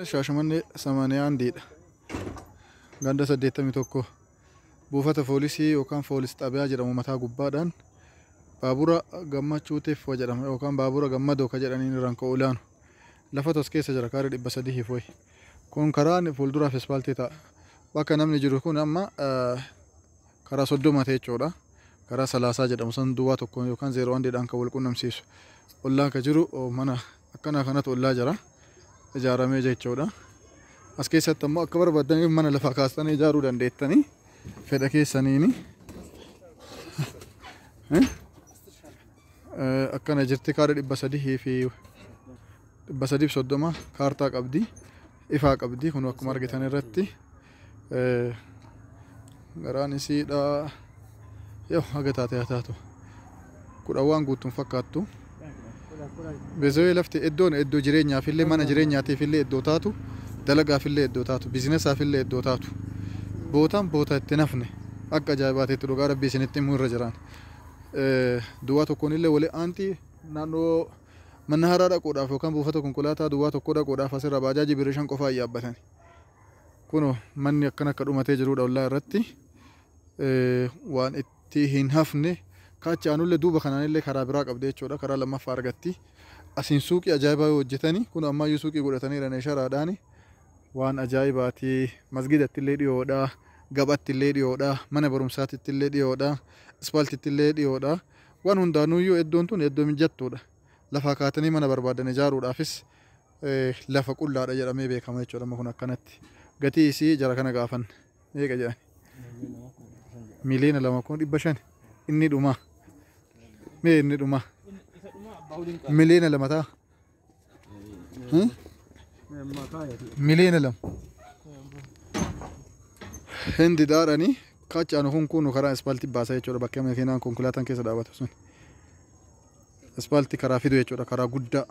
Shaashamanni Samaniyaan diidha. Ganda 81 buufata poolisii yookaan poolis xabiyaa jedhamu mataa gubbaadhaan baabura gammachuutiif jedhama yookaan baabura gammadoo ka jedhaniin irraan ka'u ilaanu. Lafa tos keessa jira kaaree 300 foyi. Kun karaan fuulduraaf asfaaltii ta'a. Bakka namni jiru kun amma karaa 30 ta'e jechuudha. Karaa 30 jedhamu san duwwaa tokko yookaan 01 dhaan kan wal qunnamsiisu. Ollaan ka jiru mana akkana kanatu ollaa jira. Ijaaramee jechuudha. As keessatti ammoo akka barbaadaniif mana lafaa kaastanii ijaaruu dandeettanii fedha keessaniini. Akkana jirti kaaree 300 fi 330 kaartaa qabdi. Ifaa qabdi kun akkuma argitan irratti garaan isiidha yoo haga taate haa taatu kudha waan guutuun fakkaattu. Beezawee lafti iddoon iddoo jireenyaafillee mana jireenyaatiifillee iddoo taatu dalagaafillee iddoo taatu bizinesaafillee iddoo taatu bootaan boota itti nafne akka ajaa'ibaatiitti dhugaa rabbii isinitti himuu irra jiraan duwwaa tokkoonillee wali aanti naannoo manna haaraa dhaquudhaaf yookaan buufata konkolaataa duwwaa tokko dhaquudhaaf asirra baajaajii birrii 5 qofaa yaabbatani kunoo manni akkana akka dhumatee jirudha ollaa irratti waan itti hin hafne kaachaanulle duuba kanaanillee karaa biraa qabdi jechuudha karaa lammaffaa argatti asiin suuqii ajaa'ibaa hojjetanii kun ammayyuu suuqii godhataniiran sharaadhaani waan ajaa'ibaati masgidatti illee dhiyoodha gabatti illee dhiyoodha mana barumsaatti illee dhiyoodha ispaaltitti illee dhiyoodha waan hundaanuyyuu iddoon tun iddoo mijattuudha lafa kaatanii mana barbaadan ijaaruudhaafis lafa qullaadha jedhamee beekama jechuudha kun akkanatti gatii isii jara kana gaafan meeqa jedhani miliyoona 2,500 inni dhuma mee inni dhuma miliyoona 2 ta'a miliyoona 2 hindi daaranii kaachaan kun karaa ispaaltii baasaa jechuudha bakka makiinaan konkolaataan keessa dhaabatu sun ispaaltii karaa fidu jechuudha karaa guddaa